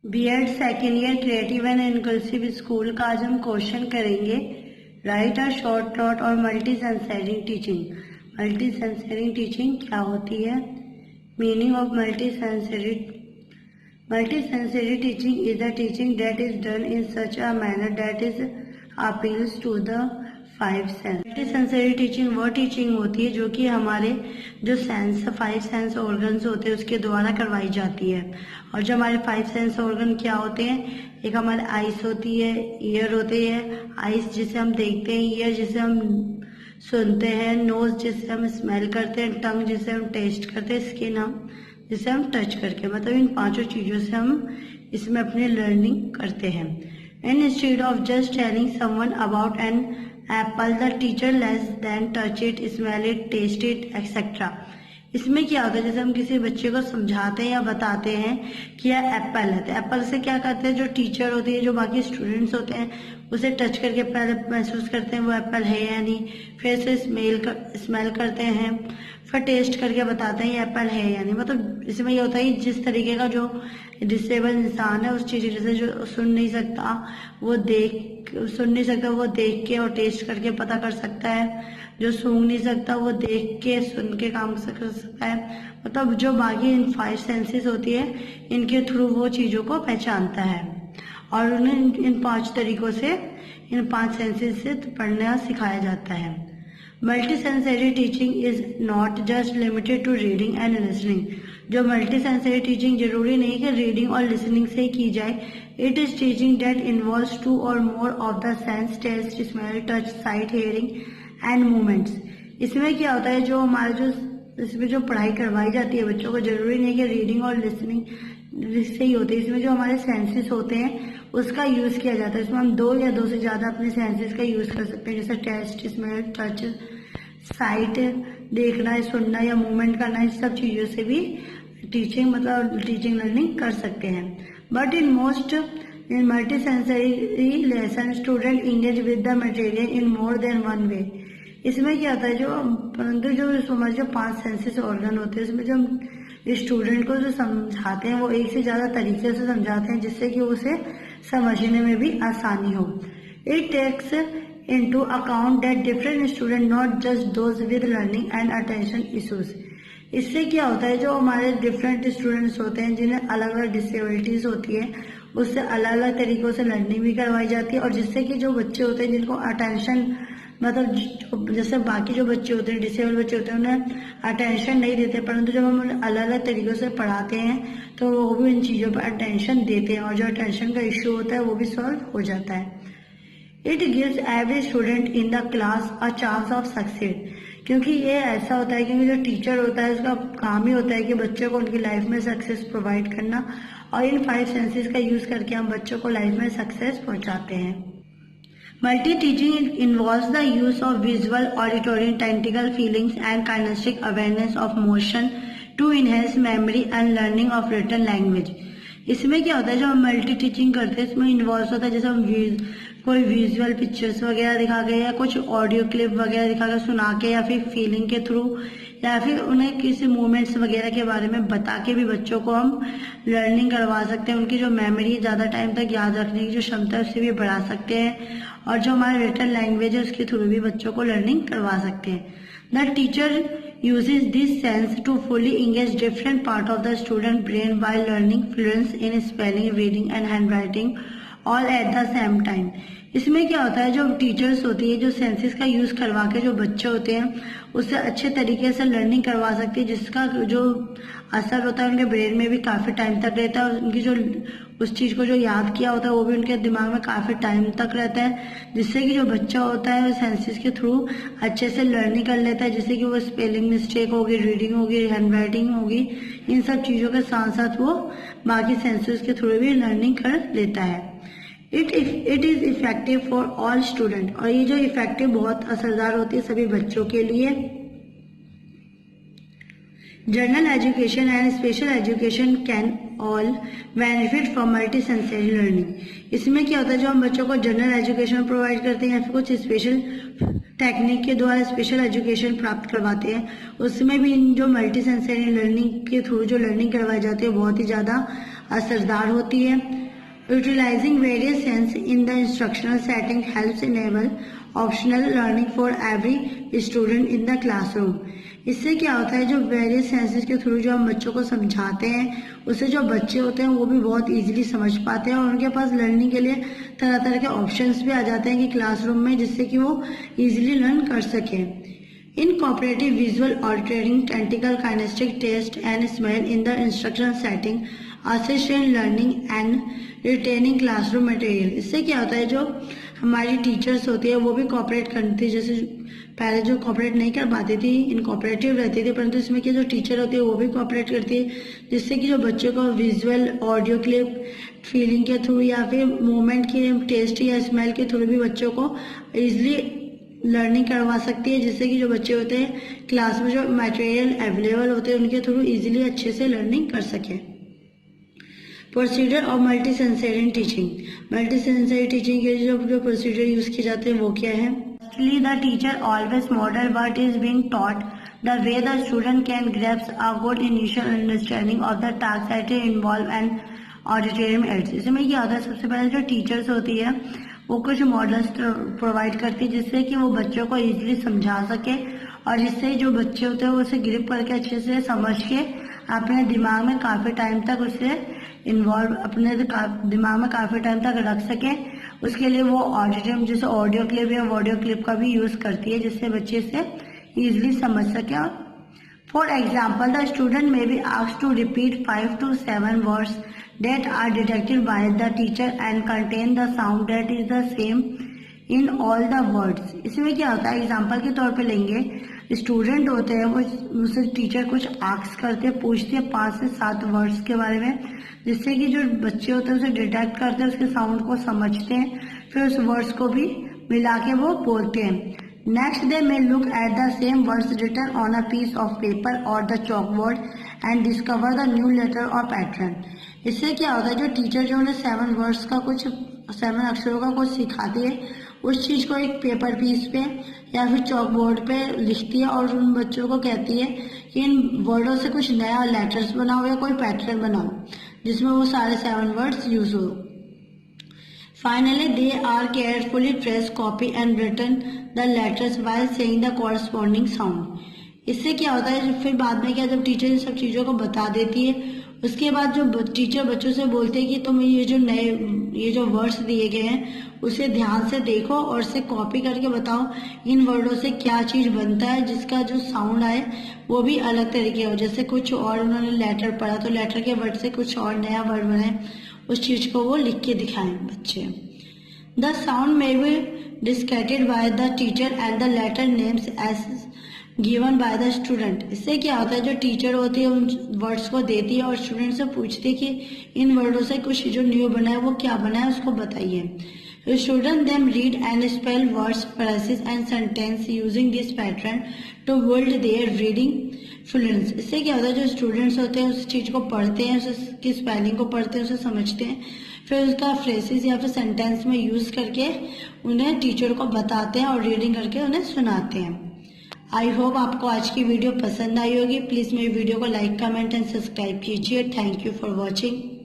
BEd second year creative and inclusive school का आज हम क्वेश्चन करेंगे। राइट अ शॉर्ट नोट और multi sensory teaching. Multi sensory teaching क्या होती है? Meaning of multi sensory teaching is a teaching that is done in such a manner that is appeals to the five sense. Multi sensory teaching वो teaching होती है जो कि हमारे जो फाइव सेंस ऑर्गन्स होते हैं उसके द्वारा करवाई जाती है। और जो हमारे फाइव सेंस ऑर्गन क्या होते हैं? एक हमारे आइस होती है, ईयर होती है। आइस जिसे हम देखते हैं, ईयर जिसे हम सुनते हैं, नोज जिसे हम स्मेल करते हैं, टंग जिसे हम टेस्ट करते हैं, स्किन हम जिसे हम टच करके, मतलब इन पांचों चीजों से हम इसमें अपनी लर्निंग करते हैं। And instead of just telling someone about an apple, the teacher lets them touch it, smell it, taste it etcetera. इसमें क्या होता है, जैसे हम किसी बच्चे को समझाते हैं या बताते हैं कि यह एप्पल है, तो एप्पल से क्या करते हैं, जो टीचर होती है, जो बाकी स्टूडेंट्स होते हैं, उसे टच करके पहले महसूस करते हैं वो एप्पल है या नहीं, फिर से स्मेल करते हैं, फिर टेस्ट करके बताते हैं ये एप्पल है या नहीं। मतलब इसमें ये होता है जिस तरीके का जो डिसेबल इंसान है, उस चीज जैसे जो सुन नहीं सकता वो देख के और टेस्ट करके पता कर सकता है, जो सूंघ नहीं सकता वो देख के सुन के काम कर सकता है। मतलब जो बाकी इन फाइव सेंसेस होती है इनके थ्रू वो चीजों को पहचानता है और उन्हें इन पांच तरीकों से, इन पांच सेंसेस से पढ़ना सिखाया जाता है। Multi sensory teaching is not just limited to reading and listening. जो मल्टी सेंसरी टीचिंग जरूरी नहीं कि रीडिंग और लिसनिंग से ही की जाए। It is teaching that involves two और more of the sense, taste, smell, touch, sight, hearing and movements. इसमें क्या होता है, जो हमारे जो इसमें जो पढ़ाई करवाई जाती है बच्चों को, जरूरी नहीं कि रीडिंग और लिसनिंग से ही होते हैं। इसमें जो हमारे सेंसेस होते हैं उसका यूज किया जाता है। इसमें हम दो या दो से ज्यादा अपने सेंसेस का यूज कर सकते हैं, जैसे टेस्ट, स्मेल, टच, साइट, देखना, सुनना या मूवमेंट करना। इस सब चीजों से भी टीचिंग लर्निंग कर सकते हैं। But in multi sensory lesson student engage with the material in more than one way. इसमें क्या होता है, परंतु जो हमारे जो पांच सेंसेस ऑर्गन होते हैं इसमें जो हम स्टूडेंट को जो समझाते हैं वो एक से ज्यादा तरीके से समझाते हैं जिससे कि उसे समझने में भी आसानी हो। It takes into account that different student, not just those with learning and attention issues। इससे क्या होता है, जो हमारे डिफरेंट स्टूडेंट्स होते हैं जिन्हें अलग अलग डिसेबिलिटीज होती है, उससे अलग अलग तरीकों से लर्निंग भी करवाई जाती है। और जिससे कि जो बच्चे होते हैं जिनको अटेंशन, मतलब जैसे बाकी जो बच्चे होते हैं, डिसेबल बच्चे होते हैं, उन्हें अटेंशन नहीं देते, परंतु जब हम उन्हें अलग अलग तरीकों से पढ़ाते हैं तो वो भी इन चीजों पर अटेंशन देते हैं और जो अटेंशन का इश्यू होता है वो भी सॉल्व हो जाता है। It gives every student in the class a chance of succeed। क्योंकि ये ऐसा होता है, क्योंकि जो टीचर होता है उसका काम ही होता है कि बच्चों को उनकी लाइफ में सक्सेस प्रोवाइड करना, और इन फाइव सेंसेस का यूज करके हम बच्चों को लाइफ में सक्सेस पहुंचाते हैं। Multi teaching involves the use of visual, auditory, technical feelings and kinesthetic awareness of motion to enhance memory and learning of written language. इसमें क्या होता है, जो हम मल्टी टीचिंग करते हैं इसमें इन्वॉल्व होता है, जैसे हम कोई विजुअल पिक्चर्स वगैरह दिखा के या कुछ ऑडियो क्लिप वगैरह दिखा के, सुना के, या फिर फीलिंग के थ्रू, या फिर उन्हें किसी मूवमेंट्स वगैरह के बारे में बता के भी बच्चों को हम लर्निंग करवा सकते हैं। उनकी जो मेमोरी ज्यादा टाइम तक याद रखने की जो क्षमता है उससे भी बढ़ा सकते हैं, और जो हमारा रिटन लैंग्वेज है उसके थ्रू भी बच्चों को लर्निंग करवा सकते हैं। The teacher uses this sense to fully engage different part of the student brain while learning fluency in spelling, reading and handwriting all at the same time। इसमें क्या होता है, जो टीचर्स होती है जो सेंसेस का यूज करवा के जो बच्चे होते हैं उससे अच्छे तरीके से लर्निंग करवा सकती है, जिसका जो असर होता है उनके ब्रेन में भी काफी टाइम तक रहता है। उनकी जो उस चीज को जो याद किया होता है वो भी उनके दिमाग में काफी टाइम तक रहता है, जिससे कि जो बच्चा होता है वो सेंसेस के थ्रू अच्छे से लर्निंग कर लेता है, जिससे कि वो स्पेलिंग मिस्टेक होगी, रीडिंग होगी, हैंड राइटिंग होगी, इन सब चीजों के साथ साथ वो बाकी सेंसेस के थ्रू भी लर्निंग कर लेता है। It is effective for all student. और ये जो इफेक्टिव बहुत असरदार होती है सभी बच्चों के लिए। General education and special education can all benefit from multi sensory learning. इसमें क्या होता है, जो हम बच्चों को जनरल एजुकेशन प्रोवाइड करते हैं या फिर कुछ स्पेशल टेक्निक के द्वारा स्पेशल एजुकेशन प्राप्त करवाते हैं, उसमें भी जो मल्टी सेंसरी लर्निंग के थ्रू जो लर्निंग करवाई जाती है बहुत ही ज्यादा असरदार होती है। Utilising various sense in the instructional setting helps enable optional learning for every student in the classroom. इससे क्या होता है, जो वेरियस सेंसेस के थ्रू जो हम बच्चों को समझाते हैं, उससे जो बच्चे होते हैं वो भी बहुत इजीली समझ पाते हैं और उनके पास लर्निंग के लिए तरह तरह के ऑप्शंस भी आ जाते हैं कि क्लासरूम में, जिससे कि वो इजीली लर्न कर सकें। Incorporating visual, auditory, tactile, kinesthetic, taste and smell in the instructional setting assist in learning and retaining classroom material। इससे क्या होता है, जो हमारी टीचर्स होती है वो भी कॉपरेट करती है, जैसे पहले जो कॉपरेट नहीं कर पाती थी, इनकॉपरेटिव रहती थी, परंतु इसमें क्या जो टीचर होती है वो भी कॉपरेट करती है, जिससे कि जो बच्चों को विजुअल, ऑडियो क्लिप, फीलिंग के थ्रू या फिर मोमेंट के, टेस्ट या स्मेल के थ्रू भी बच्चों को इजिली लर्निंग करवा सकती है, जिससे कि जो बच्चे होते हैं क्लास में जो मटेरियल अवेलेबल होते हैं उनके थ्रू इजीली अच्छे से लर्निंग कर सके। Procedure of multi sensory teaching. Multi sensory teaching के जो प्रोसीजर यूज किए जाते हैं वो क्या है? Firstly the teacher always model what is being taught the way the student can grasp a good initial understanding of the task that involve and auditorium aids. इसमें क्या होता है, सबसे पहले जो टीचर्स होती है वो कुछ मॉडल्स प्रोवाइड करती है, जिससे कि वो बच्चों को इजीली समझा सके और जिससे जो बच्चे होते हैं वो उसे ग्रिप करके अच्छे से समझ के अपने दिमाग में काफ़ी टाइम तक उसे इन्वॉल्व, अपने दिमाग में काफ़ी टाइम तक रख सके। उसके लिए वो ऑडिटोरियम जैसे ऑडियो क्लिप या ऑडियो क्लिप का भी यूज़ करती है, जिससे बच्चे इसे ईजिली समझ सके। For example the student may be asked to repeat 5 to 7 words that are detected by the teacher and contain the sound that is the same in all the words। इसमें क्या होता है, एग्जाम्पल के तौर पे लेंगे, स्टूडेंट होते हैं वो मुझसे टीचर कुछ आस्क करते हैं, पूछते हैं 5 से 7 वर्ड्स के बारे में, जिससे कि जो बच्चे होते हैं उसे डिटेक्ट करते हैं, उसके साउंड को समझते हैं, फिर उस वर्ड्स को भी मिला के वो बोलते हैं। Next, they may look at the same words written on a piece of paper or the chalkboard and discover the new letter or pattern। इससे क्या होता है, जो टीचर जो उन्हें 7 वर्ड्स का कुछ 7 अक्षरों का कुछ सिखाती है, उस चीज़ को एक पेपर पीस पे या फिर चॉक बोर्ड पे लिखती है और उन बच्चों को कहती है कि इन वर्डों से कुछ नया लेटर्स बनाओ या कोई पैटर्न बनाओ जिसमें वो सारे 7 वर्ड्स यूज हो। Finally, they are carefully traced, copy and written the letters while saying the corresponding sound। इससे क्या होता है, फिर बाद में क्या, जब टीचर इन सब चीज़ों को बता देती है, उसके बाद जो टीचर बच्चों से बोलते हैं कि तुम ये जो वर्ड्स दिए गए हैं उसे ध्यान से देखो और उसे कॉपी करके बताओ इन वर्डों से क्या चीज़ बनता है, जिसका जो साउंड आए वो भी अलग तरीके हो। जैसे कुछ और उन्होंने लेटर पढ़ा तो लेटर के वर्ड से कुछ और नया वर्ड बने, उस चीज को वो लिख के दिखाएं बच्चे। The sound may be described by the teacher and the letter names as given by the student. इससे क्या होता है, जो टीचर होती है उन वर्ड्स को देती है और स्टूडेंट से पूछती है कि इन वर्डों से कुछ जो न्यू बना है वो क्या बना है, उसको बताइए। Student them read and spell words, phrases and sentence using this pattern to build their reading fluency. इससे क्या होता है, जो स्टूडेंट्स होते हैं उस चीज़ को पढ़ते हैं, उसकी स्पेलिंग को पढ़ते हैं, उसे समझते हैं, फिर उसका फ्रेजेस या फिर सेंटेंस में यूज़ करके उन्हें टीचर को बताते हैं और रीडिंग करके उन्हें सुनाते हैं। आई होप आपको आज की वीडियो पसंद आई होगी। प्लीज़ मेरी वीडियो को लाइक, कमेंट एंड सब्सक्राइब कीजिए। Thank you for watching.